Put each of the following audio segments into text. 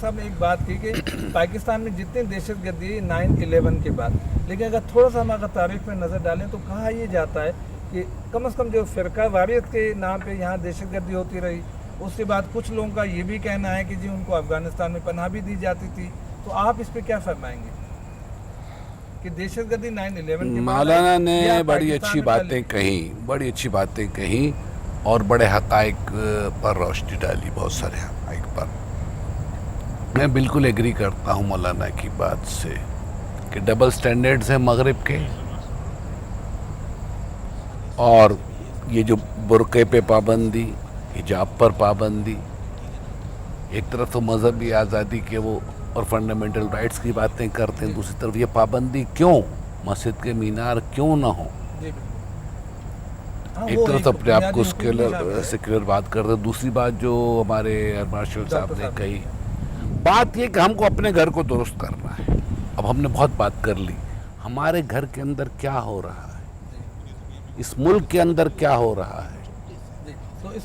صاحب نے ایک بات کی کہ پاکستان میں جتنی دہشت گردی 9/11 کے بعد، لیکن اگر تھوڑا سا ہم اگر تاریخ میں نظر ڈالیں تو کہا یہ جاتا ہے کہ کم از کم جو فرقہ واریت کے نام پہ یہاں دہشت گردی ہوتی رہی، اس کے بعد کچھ لوگوں کا یہ بھی کہنا ہے کہ جی ان کو افغانستان میں پناہ بھی دی جاتی تھی. تو آپ اس پہ کیا فرمائیں گے کہ دہشت گردی 9/11 کے بعد مولانا نے بڑی اچھی باتیں کہیں اور بڑے حقائق پر روشنی ڈالی، بہت سارے حقائق پر. میں بالکل ایگری کرتا ہوں مولانا کی بات سے کہ ڈبل سٹینڈرڈز ہیں مغرب کے، اور یہ جو برقعے پہ پابندی، حجاب پر پابندی، ایک طرف تو مذہبی آزادی کے وہ اور فنڈامنٹل رائٹس کی باتیں کرتے ہیں، دوسری طرف یہ پابندی کیوں، مسجد کے مینار کیوں نہ ہوں. ایک طرف اپنے آپ کو سیکولر بات کرتے ہیں، دوسری بات جو ہمارے ایئر مارشل صاحب نے کہی، بات یہ کہ ہم کو اپنے گھر کو درست کرنا ہے. اب ہم نے بہت بات کر لی، ہمارے گھر کے اندر کیا ہو رہا ہے، اس ملک کے اندر کیا ہو رہا ہے.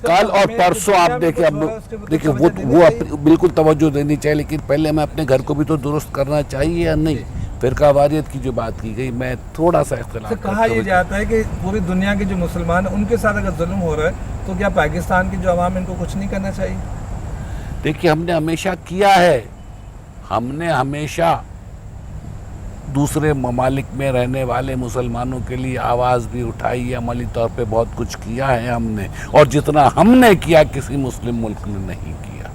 کل اور پرسوں آپ دیکھیں وہ بالکل توجہ دینی چاہیے، لیکن پہلے ہمیں اپنے گھر کو بھی تو درست کرنا چاہیے یا نہیں. فرقہ واریت کی جو بات کی گئی، میں تھوڑا سا اختلاف کرتا ہوں. کہا یہ جاتا ہے کہ پوری دنیا کے جو مسلمان ہیں ان کے ساتھ اگر ظلم ہو رہا ہے تو کیا پاکستان کی جو عوام ان کو کچھ نہیں کرنا چاہیے؟ دیکھیے ہم نے ہمیشہ کیا ہے، ہم نے ہمیشہ دوسرے ممالک میں رہنے والے مسلمانوں کے لیے آواز بھی اٹھائی ہے، عملی طور پہ بہت کچھ کیا ہے ہم نے، اور جتنا ہم نے کیا کسی مسلم ملک نے نہیں کیا.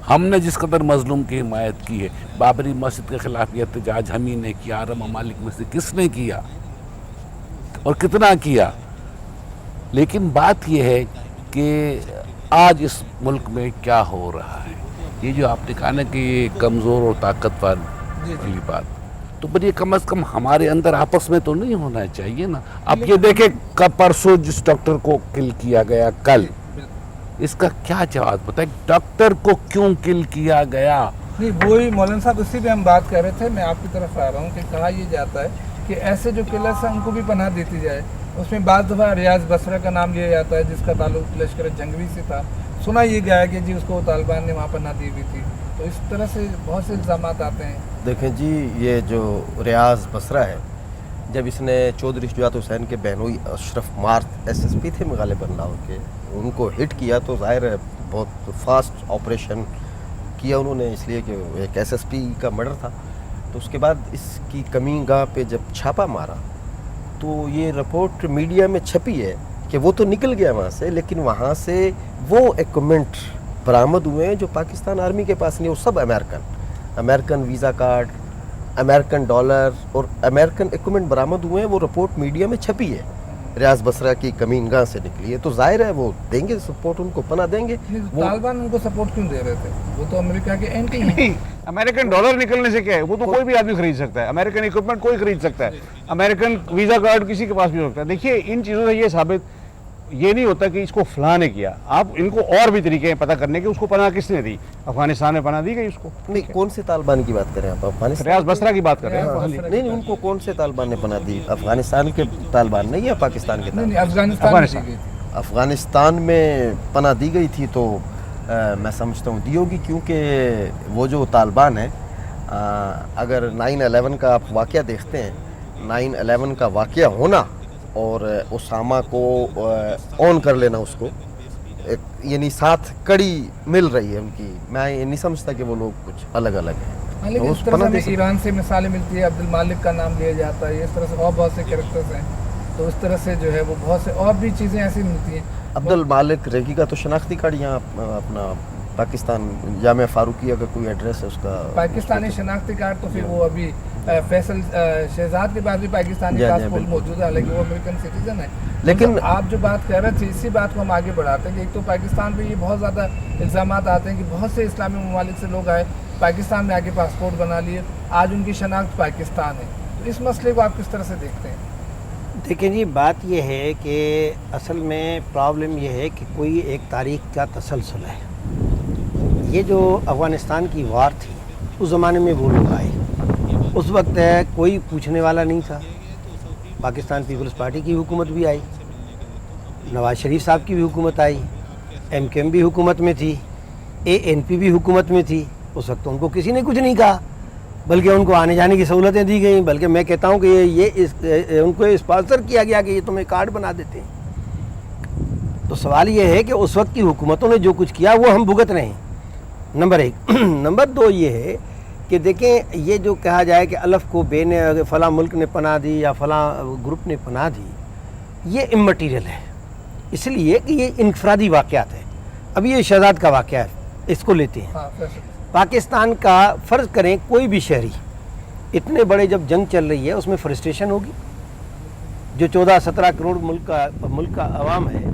ہم نے جس قدر مظلوم کی حمایت کی ہے، بابری مسجد کے خلاف یہ احتجاج ہم ہی نے کیا، عرب ممالک میں سے کس نے کیا اور کتنا کیا. لیکن بات یہ ہے کہ آج اس ملک میں کیا ہو رہا ہے، یہ جو آپ نے کہا نا کہ یہ کمزور اور طاقتور والی بات، تو پر یہ کم از کم ہمارے اندر آپس میں تو نہیں ہونا چاہیے نا. اب یہ دیکھیں پرسوں جس ڈاکٹر کو کل کیا گیا، کل اس کا کیا جواب بتائیں، ڈاکٹر کو کیوں کل کیا گیا؟ نہیں وہی مولانا صاحب اسی پہ ہم بات کر رہے تھے. میں آپ کی طرف آ رہا ہوں کہ کہا یہ جاتا ہے کہ ایسے جو کلرس ہیں ان کو بھی پناہ دیتی جائے. اس میں بعض دفعہ ریاض بصرہ کا نام لیا جاتا ہے جس کا تعلق لشکر جنگوی سے تھا. سنا یہ گیا کہ جی اس کو طالبان نے وہاں پناہ دی ہوئی تھی. تو اس طرح سے بہت سے الزامات آتے ہیں. دیکھیں جی، یہ جو ریاض بصرہ ہے، جب اس نے چودھری شجاعت حسین کے بہنوئی اشرف مارت SSP تھے غالباً لاہور کے، ان کو ہٹ کیا تو ظاہر ہے بہت فاسٹ آپریشن کیا انہوں نے، اس لیے کہ ایک SSP کا مرڈر تھا. تو اس کے بعد اس کی کمین گاہ پہ جب چھاپا مارا تو یہ رپورٹ میڈیا میں چھپی ہے کہ وہ تو نکل گیا وہاں سے، لیکن وہاں سے وہ ایکوپمنٹ برآمد ہوئے ہیں جو پاکستان آرمی کے پاس نہیں، وہ سب American visa card, American dollar اور امریکن ایکوپمنٹ برآمد ہوئے ہیں. وہ رپورٹ میڈیا میں چھپی ہے، ریاض بصرہ کی کمین گاہ سے نکلی ہے. تو ظاہر ہے وہ دیں گے سپورٹ، ان کو پناہ دیں گے. طالبان ان کو سپورٹ کیوں دے رہے تھے؟ وہ تو امریکہ کے اینٹی ہیں. امریکن ڈالر نکلنے سے کیا ہے، وہ تو کوئی بھی آدمی خرید سکتا ہے. امریکن ایکوپمنٹ کوئی خرید سکتا ہے، امریکن ویزا کارڈ کسی کے پاس بھی ہو سکتا ہے. دیکھیے ان چیزوں سے یہ ثابت یہ نہیں ہوتا کہ اس کو فلاں نے کیا. آپ ان کو اور بھی طریقے ہیں پتہ کرنے کے اس کو پناہ کس نے دی. افغانستان میں پناہ دی گئی اس کو. نہیں، کون سے طالبان کی بات کر رہے ہیں آپ؟ افغانستان ریاض بصرہ کی بات کر رہے ہیں. نہیں، ان کو کون سے طالبان نے پناہ دی؟ افغانستان کے طالبان نہیں یا پاکستان کے طالبان؟ افغانستان میں پناہ دی گئی تھی تو میں سمجھتا ہوں دی ہوگی، کیونکہ وہ جو طالبان ہیں، اگر 9/11 کا آپ واقعہ دیکھتے ہیں، 9/11 کا واقعہ ہونا اور اسامہ کو آن کر لینا، اس کو یعنی ساتھ کڑی مل رہی ہے ان کی. میں یہ نہیں سمجھتا کہ وہ لوگ کچھ الگ الگ ہیں. لیکن اس طرح سے ایران سے مثالیں ملتی ہے، عبد المالک کا نام لیا جاتا ہے، اس طرح سے اور بہت سے کریکٹرز ہیں. تو اس طرح سے جو ہے وہ بہت سے اور بھی چیزیں ایسی ملتی ہیں. عبد المالک ریگی کا تو شناختی کارڈ یہاں اپنا پاکستان جامعہ فاروقیہ کا کوئی ایڈریس ہے اس کا پاکستانی شناختی کارڈ. تو پھر وہ ابھی فیصل شہزاد کے بعد بھی پاکستانی پاسپورٹ موجود ہے، حالانکہ وہ امریکن سٹیزن ہے. لیکن آپ جو بات کہہ رہے تھے اسی بات کو ہم آگے بڑھاتے ہیں کہ ایک تو پاکستان پہ یہ بہت زیادہ الزامات آتے ہیں کہ بہت سے اسلامی ممالک سے لوگ آئے، پاکستان میں آ کے پاسپورٹ بنا لیے، آج ان کی شناخت پاکستان ہے. تو اس مسئلے کو آپ کس طرح سے دیکھتے ہیں؟ دیکھیں جی، بات یہ ہے کہ اصل میں پرابلم یہ ہے کہ کوئی ایک تاریخ کا تسلسل ہے. یہ جو افغانستان کی وار تھی اس زمانے میں وہ لوگ آئے، اس وقت کوئی پوچھنے والا نہیں تھا. پاکستان پیپلز پارٹی کی حکومت بھی آئی، نواز شریف صاحب کی بھی حکومت آئی، MKM بھی حکومت میں تھی، ANP بھی حکومت میں تھی. اس وقت ان کو کسی نے کچھ نہیں کہا، بلکہ ان کو آنے جانے کی سہولتیں دی گئیں، بلکہ میں کہتا ہوں کہ ان کو اسپانسر کیا گیا کہ یہ تمہیں کارڈ بنا دیتے ہیں۔ تو سوال یہ ہے کہ اس وقت کی حکومتوں نے جو کچھ کیا وہ ہم بھگت رہے ہیں، نمبر 1۔ نمبر 2 یہ ہے کہ دیکھیں یہ جو کہا جائے کہ الف کو بے نے فلاں ملک نے پناہ دی یا فلاں گروپ نے پناہ دی، یہ امٹیریل ہے، اس لیے کہ یہ انفرادی واقعات ہے۔ اب یہ شہزاد کا واقعہ ہے، اس کو لیتے ہیں۔ ہاں فیصل۔ پاکستان کا فرض کریں کوئی بھی شہری، اتنے بڑے جب جنگ چل رہی ہے اس میں فرسٹریشن ہوگی، جو 14-17 کروڑ ملک کا عوام ہے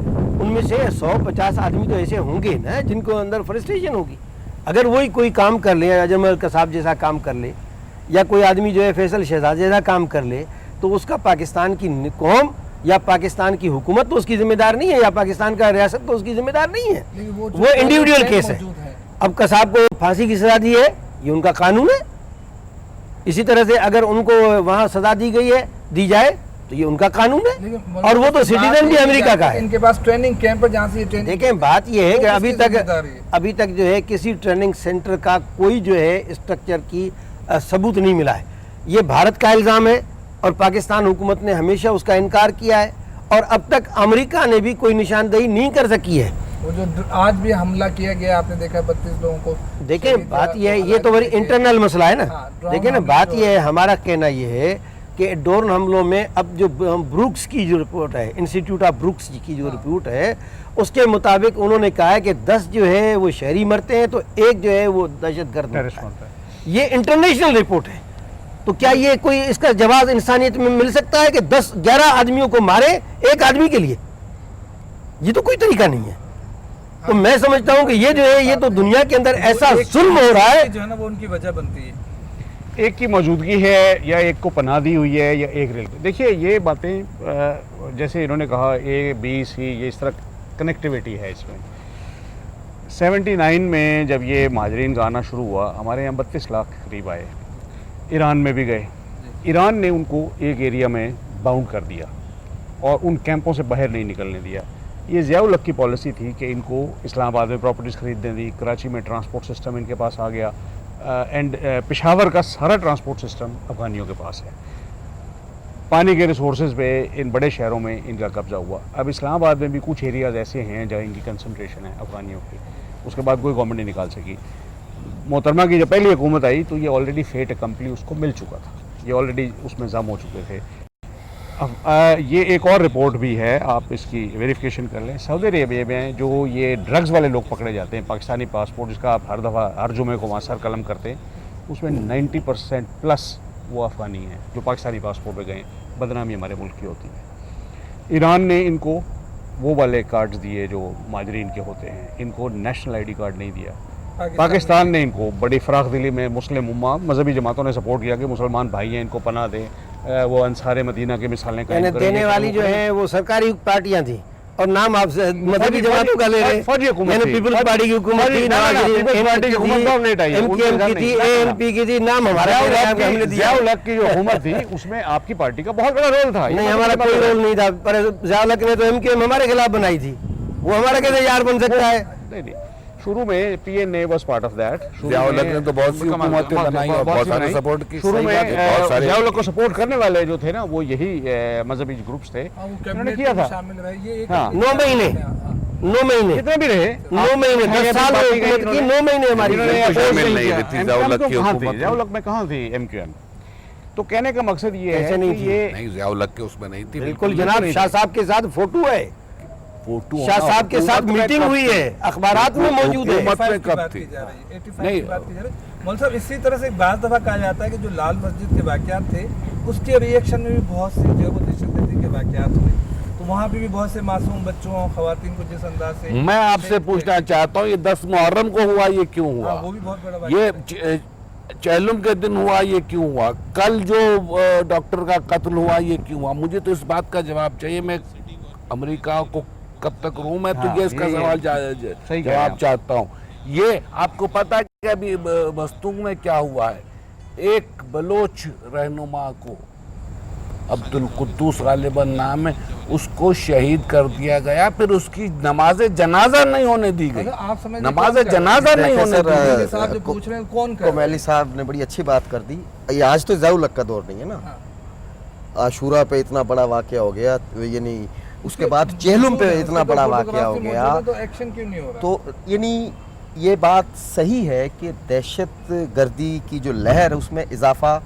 ان میں سے 150 آدمی تو ایسے ہوں گے نا جن کو اندر فرسٹریشن ہوگی۔ اگر وہی کوئی کام کر لے، اجمل قصاب جیسا کام کر لے، یا کوئی آدمی جو ہے فیصل شہزاد جیسا کام کر لے، تو اس کا پاکستان کی قوم یا پاکستان کی حکومت تو اس کی ذمہ دار نہیں ہے، یا پاکستان کا ریاست تو اس کی ذمہ دار نہیں ہے، لیکن وہ جو وہ انڈیویڈول کیس ہے۔ موجود ہیں۔ اب قصاب کو پھانسی کی سزا دی ہے، یہ ان کا قانون ہے۔ اسی طرح سے اگر ان کو وہاں سزا دی گئی ہے، دی جائے، تو یہ ان کا قانون ہے، لیکن اور وہ تو سٹیزن بھی امریکہ کا ہے۔ ان کے پاس ٹریننگ کیمپ ہے جہاں سے یہ ٹریننگ۔ دیکھیں بات یہ ہے کہ ہے ابھی تک جو ہے کسی ٹریننگ سینٹر کا کوئی جو ہے اسٹرکچر کی ثبوت نہیں ملا ہے۔ یہ بھارت کا الزام ہے اور پاکستان حکومت نے ہمیشہ اس کا انکار کیا ہے، اور اب تک امریکہ نے بھی کوئی نشاندہی نہیں کر سکی ہے۔ وہ جو آج بھی حملہ کیا گیا، آپ نے دیکھا 32 لوگوں کو۔ دیکھیں بات یہ ہے، یہ تو بڑی انٹرنل مسئلہ ہے نا۔ ہاں، دیکھیں نا بات یہ ہے، ہمارا کہنا یہ ہے کہ ڈرون حملوں میں اب جو بروکس کی جو رپورٹ ہے، انسٹیٹیوٹ آف بروکس کی جو رپورٹ ہے، اس کے مطابق انہوں نے کہا ہے کہ 10 جو ہے وہ شہری مرتے ہیں تو 1 جو ہے وہ دہشت گرد مرتا ہے۔ یہ انٹرنیشنل رپورٹ ہے، تو کیا یہ کوئی اس کا جواز انسانیت میں مل سکتا ہے کہ 10-11 آدمیوں کو مارے 1 آدمی کے لیے؟ یہ تو کوئی طریقہ نہیں ہے۔ تو میں سمجھتا ہوں کہ یہ جو ہے یہ تو دنیا کے اندر ایسا ظلم ہو رہا ہے جو ہے نا وہ ان کی وجہ بنتی ہے۔ ایک کی موجودگی ہے یا ایک کو پناہ دی ہوئی ہے یا ایک ریل۔ دیکھیے یہ باتیں جیسے انہوں نے کہا A B C، یہ اس طرح کنیکٹیویٹی ہے اس میں۔ 79 میں جب یہ مہاجرین کا آنا شروع ہوا، ہمارے یہاں 32 لاکھ کے قریب آئے، ایران میں بھی گئے۔ ایران نے ان کو ایک ایریا میں باؤنڈ کر دیا اور ان کیمپوں سے باہر نہیں نکلنے دیا۔ یہ ضیاء الحق کی پالیسی تھی کہ ان کو اسلام آباد میں پراپرٹیز خریدنے دی، کراچی میں ٹرانسپورٹ سسٹم ان کے پاس آ گیا، اینڈ پشاور کا سارا ٹرانسپورٹ سسٹم افغانیوں کے پاس ہے۔ پانی کے ریسورسز پہ ان بڑے شہروں میں ان کا قبضہ ہوا۔ اب اسلام آباد میں بھی کچھ ایریاز ایسے ہیں جہاں ان کی کنسنٹریشن ہے افغانیوں کی، اس کے بعد کوئی گورنمنٹ نہیں نکال سکی۔ محترمہ کی جب پہلی حکومت آئی تو یہ آلریڈی فیٹ اکمپلی اس کو مل چکا تھا، یہ آلریڈی اس میں ضم ہو چکے تھے۔ یہ ایک اور رپورٹ بھی ہے، آپ اس کی ویریفیکیشن کر لیں۔ سعودی عربیہ میں جو یہ ڈرگز والے لوگ پکڑے جاتے ہیں، پاکستانی پاسپورٹ جس کا آپ ہر دفعہ ہر جمعے کو وہاں سر قلم کرتے ہیں، اس میں 90% پلس وہ افغانی ہیں جو پاکستانی پاسپورٹ پہ گئے، بدنامی ہمارے ملک کی ہوتی ہے۔ ایران نے ان کو وہ والے کارڈز دیے جو مہاجرین کے ہوتے ہیں، ان کو نیشنل آئی ڈی کارڈ نہیں دیا۔ پاکستان نے ان کو بڑی فراخ دلی میں مسلم امہ مذہبی جماعتوں نے سپورٹ کیا کہ مسلمان بھائی ہیں، ان کو پناہ دیں، وہ انصار مدینہ کے مثالیں قائم کریں۔ دینے والی جو ہیں وہ سرکاری پارٹیاں تھیں، اور نام آپ سے مذہبی جماعتوں کا لے رہے ہیں۔ فوجی حکومت تھی، پیپلز پارٹی کی حکومت تھی، MKM کی تھی، ANP کی تھی، نام ہمارا ہم نے دیا۔ ضیاء الحق کی جو حکومت تھی اس میں آپ کی پارٹی کا بہت بڑا رول تھا۔ نہیں، ہمارا کوئی رول نہیں تھا، پر ضیاء الحق نے تو MKM ہمارے خلاف بنائی تھی، وہ ہمارا کیسے یار بن سکتا ہے؟ نہیں، شروع میں PNA was part of that. Zia الحق نے تو بہت سی حکومتیں بنائی اور بہت سارے سپورٹ کی۔ شروع میں ضیاء الحق کو سپورٹ کرنے والے جو تھے نا وہ یہی مذہبی گروپس تھے، انہوں نے کیا تھا۔ 9 مہینے 9 مہینے کتنے بھی رہے 9 مہینے 10 سال حکومت کی، 9 مہینے ہماری شامل نہیں ہوئی تھی ضیاء الحق کی حکومت۔ ضیاء الحق میں کہاں تھی MQM؟ تو کہنے کا مقصد یہ ہے کہ یہ نہیں، ضیاء الحق کے اس میں نہیں تھی بالکل جناب۔ شاہ صاحب کے ساتھ فوٹو ہے، شاہ صاحب کے ساتھ میٹنگ ہوئی ہے، اخبارات میں موجود ہے۔ حکومت میں کب تھی؟ نہیں مول صاحب، اسی طرح سے بعض دفعہ کہا جاتا ہے کہ جو لال مسجد کے واقعات تھے اس کے ریئیکشن میں بھی بہت سے جو وہ دہشت گردی کے واقعات ہوئے، تو وہاں پہ بھی بہت سے معصوم بچوں اور خواتین کو جس انداز سے۔ میں آپ سے پوچھنا چاہتا ہوں، یہ 10 محرم کو ہوا، یہ کیوں ہوا؟ وہ بھی بہت بڑا واقعہ۔ یہ چہلم کے دن ہوا، یہ کیوں ہوا؟ کل جو ڈاکٹر کا قتل ہوا، یہ کیوں ہوا؟ مجھے تو اس بات کا جواب چاہیے۔ میں امریکہ کو کب تک رہوں، میں تو یہ اس کا سوال جواب چاہتا ہوں۔ یہ آپ کو پتا ہے کہ ابھی بستون میں کیا ہوا ہے؟ ایک بلوچ رہنما کو عبد القدوس غالباً نام ہے، اس کو شہید کر دیا گیا، پھر اس کی نماز جنازہ نہیں ہونے دی گئی، آپ سمجھ نماز جنازہ نہیں دیکھیں ہونے سر، دی گئی۔ مولی صاحب جو پوچھ رہے ہیں کون کر رہا ہے؟ کومیلی صاحب نے بڑی اچھی بات کر دی. یہ آج تو ضیاء الحق کا دور نہیں ہے نا. عاشورہ پہ اتنا بڑا واقعہ ہو گیا، یعنی اس کے بعد چہلم پہ اتنا بڑا واقعہ ہو گیا، تو ایکشن کیوں نہیں ہو رہا؟ تو یعنی یہ بات صحیح ہے کہ دہشت گردی کی جو لہر ہے اس میں اضافہ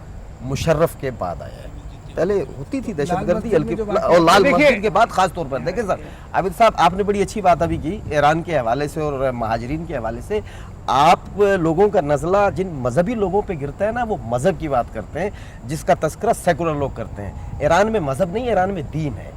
مشرف کے بعد آیا ہے. پہلے ہوتی تھی دہشت گردی ہلکی، اور لال مسجد کے بعد خاص طور پر. دیکھیں سر عابد صاحب، آپ نے بڑی اچھی بات ابھی کی ایران کے حوالے سے اور مہاجرین کے حوالے سے. آپ لوگوں کا نزلہ جن مذہبی لوگوں پہ گرتا ہے نا، وہ مذہب کی بات کرتے ہیں جس کا تذکرہ سیکولر لوگ کرتے ہیں. ایران میں مذہب نہیں، ایران میں دین ہے.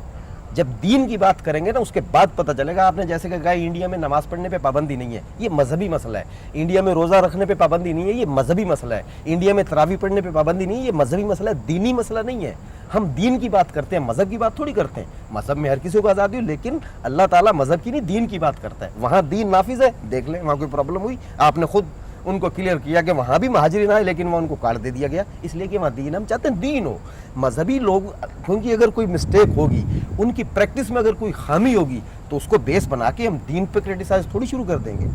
جب دین کی بات کریں گے نا اس کے بعد پتہ چلے گا. آپ نے جیسے کہ کہا انڈیا میں نماز پڑھنے پہ پابندی نہیں ہے، یہ مذہبی مسئلہ ہے. انڈیا میں روزہ رکھنے پہ پابندی نہیں ہے، یہ مذہبی مسئلہ ہے. انڈیا میں تراویح پڑھنے پہ پابندی نہیں ہے، یہ مذہبی مسئلہ ہے، دینی مسئلہ نہیں ہے. ہم دین کی بات کرتے ہیں، مذہب کی بات تھوڑی کرتے ہیں. مذہب میں ہر کسی کو آزادی ہو، لیکن اللہ تعالیٰ مذہب کی نہیں دین کی بات کرتا ہے. وہاں دین نافذ ہے، دیکھ لیں وہاں کوئی پرابلم ہوئی. آپ نے خود ان کو کلیئر کیا کہ وہاں بھی مہاجرین آئے لیکن وہاں ان کو کاٹ دے دیا گیا، اس لیے کہ وہاں دین. ہم چاہتے ہیں دین ہو. مذہبی لوگ کیونکہ اگر کوئی مسٹیک ہوگی، ان کی پریکٹس میں اگر کوئی خامی ہوگی تو اس کو بیس بنا کے ہم دین پہ کریٹیسائز تھوڑی شروع کر دیں گے.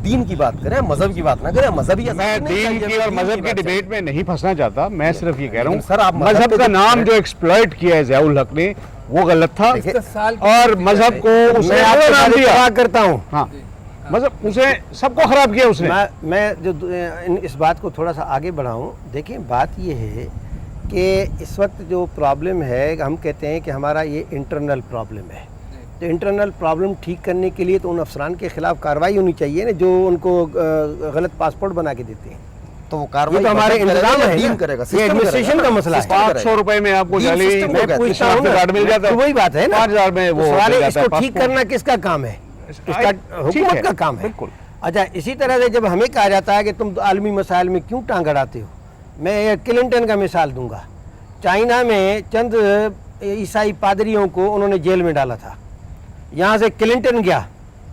دین کی بات کریں، مذہب کی بات نہ کریں. مذہبی میں دین کی اور مذہب کی ڈیبیٹ میں نہیں پھنسنا چاہتا. میں صرف یہ کہہ رہا سر، آپ ہوں مذہب کا نام جو ایکسپلائٹ کیا ہے ضیاء الحق نے وہ غلط تھا، اور مذہب کو اس نے آپ نام کو دیا. کرتا ہوں. ہاں، مذہب اسے سب کو خراب کیا اس نے. میں جو اس بات کو تھوڑا سا آگے بڑھاؤں. دیکھیں بات یہ ہے کہ اس وقت جو پرابلم ہے، ہم کہتے ہیں کہ ہمارا یہ انٹرنل پرابلم ہے. تو انٹرنل پرابلم ٹھیک کرنے کے لیے تو ان افسران کے خلاف کارروائی ہونی چاہیے نا جو ان کو غلط پاسپورٹ بنا کے دیتے ہیں. تو وہ کارروائی یہ تو ہمارے انتظام ہے، دین کرے گا، یہ ایڈمنسٹریشن کا مسئلہ ہے. 500 روپے میں آپ کو دین جعلی سسٹم کو کہتے ہیں. پوچھتا ہوں کارڈ مل جاتا ہے. تو وہی بات ہے نا. 5000 میں وہ سوال مل ہے اس جاتا ہے کو ٹھیک پاسپورٹ. کرنا کس کا کام ہے؟ اس کا ٹھیک حکومت ہے، کا کام ہے. بالکل. اچھا، اسی طرح سے جب ہمیں کہا جاتا ہے کہ تم عالمی مسائل میں کیوں ٹانگ اڑاتے ہو، میں کلنٹن کا مثال دوں گا. چائنا میں چند عیسائی پادریوں کو انہوں نے جیل میں ڈالا تھا. یہاں سے کلنٹن گیا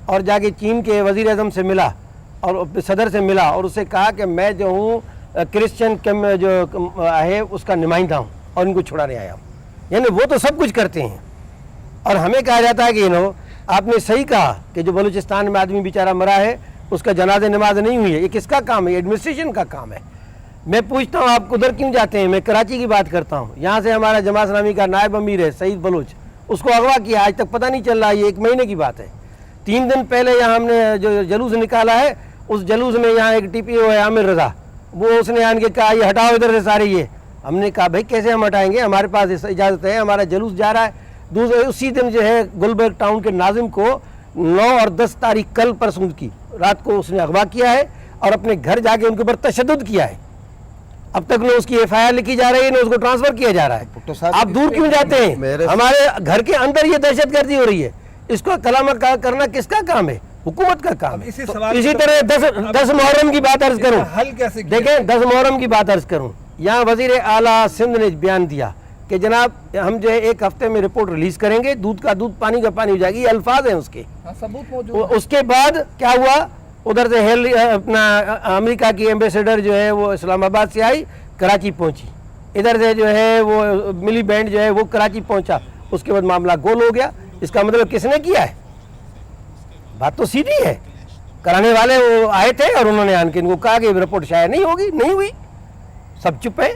اور جا کے چین کے وزیر اعظم سے ملا اور صدر سے ملا اور اس سے کہا کہ میں جو ہوں کرسچن جو ہے اس کا نمائندہ ہوں اور ان کو چھڑانے آیا ہوں. یعنی وہ تو سب کچھ کرتے ہیں اور ہمیں کہا جاتا ہے کہ آپ نے صحیح کہا کہ جو بلوچستان میں آدمی بیچارہ مرا ہے اس کا جنازہ نماز نہیں ہوئی ہے. یہ کس کا کام ہے؟ ایڈمنسٹریشن کا کام ہے. میں پوچھتا ہوں آپ ادھر کیوں جاتے ہیں؟ میں کراچی کی بات کرتا ہوں. یہاں سے ہمارا جماعت اسلامی کا نائب امیر ہے سعید بلوچ، اس کو اغوا کیا، آج تک پتہ نہیں چل رہا. یہ 1 مہینے کی بات ہے. 3 دن پہلے یہاں ہم نے جو جلوس نکالا ہے، اس جلوس میں یہاں ایک ٹی پی او ہے عامر رضا، وہ اس نے آن کے کہا یہ ہٹاؤ ادھر سے سارے. یہ ہم نے کہا بھائی کیسے ہم ہٹائیں گے، ہمارے پاس اجازت ہے، ہمارا جلوس جا رہا ہے. دوسرے اسی دن جو ہے گلبرگ ٹاؤن کے ناظم کو 9 اور 10 تاریخ کل پرسوں کی رات کو اس نے اغوا کیا ہے اور اپنے گھر جا کے ان کے اوپر تشدد کیا ہے. اب تک نہ اس کی ایف آئی آر لکھی جا رہی ہے نہ اس کو ٹرانسفر کیا جا رہا ہے. آپ دور کیوں جاتے ہیں؟ ہمارے گھر کے اندر یہ دہشت گردی ہو رہی ہے. اس کو کلام کرنا کس کا کام ہے؟ حکومت کا کام ہے. اسی طرح 10 محرم کی بات عرض کروں. حل کیسے دیکھیں 10 محرم کی بات عرض کروں. یہاں وزیر اعلیٰ سندھ نے بیان دیا کہ جناب ہم جو ہے 1 ہفتے میں رپورٹ ریلیز کریں گے، دودھ کا دودھ پانی کا پانی ہو جائے گی. یہ الفاظ ہیں اس کے. ثبوت موجود. اس کے بعد کیا ہوا؟ ادھر سے اپنا امریکہ کی ایمبیسیڈر جو ہے وہ اسلام آباد سے آئی، کراچی پہنچی. ادھر سے جو ہے وہ ملی بینڈ جو ہے وہ کراچی پہنچا. اس کے بعد معاملہ گول ہو گیا. اس کا مطلب کس نے کیا ہے؟ بات تو سیدھی ہے. کرانے والے وہ آئے تھے اور انہوں نے آن کے ان کو کہا کہ رپورٹ شائع نہیں ہوگی، نہیں ہوئی، سب چپ ہیں.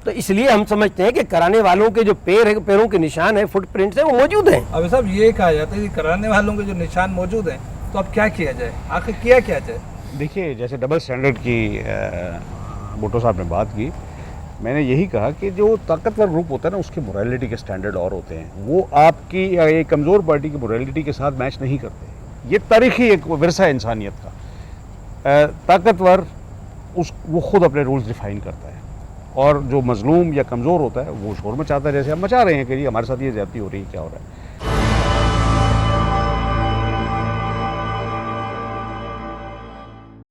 تو اس لیے ہم سمجھتے ہیں کہ کرانے والوں کے جو پیروں کے نشان ہیں، فٹ پرنٹس ہیں، وہ موجود ہیں. ابھی صاحب یہ کہا جاتا ہے کہ کرانے والوں کے جو نشان موجود ہیں تو اب کیا کیا جائے؟ آخر کیا جائے؟ دیکھیے جیسے ڈبل سٹینڈرڈ کی بھٹو صاحب نے بات کی، میں نے یہی کہا کہ جو طاقتور گروپ ہوتا ہے نا اس کے مورالٹی کے سٹینڈرڈ اور ہوتے ہیں. وہ آپ کی ایک کمزور پارٹی کی مورالٹی کے ساتھ میچ نہیں کرتے. یہ تاریخی ایک ورثہ ہے انسانیت کا. طاقتور وہ خود اپنے رولز ڈیفائن کرتا ہے اور جو مظلوم یا کمزور ہوتا ہے وہ شور مچاتا ہے، جیسے ہم مچا رہے ہیں کہ جی ہمارے ساتھ یہ زیادتی ہو رہی ہے، کیا ہو رہا ہے.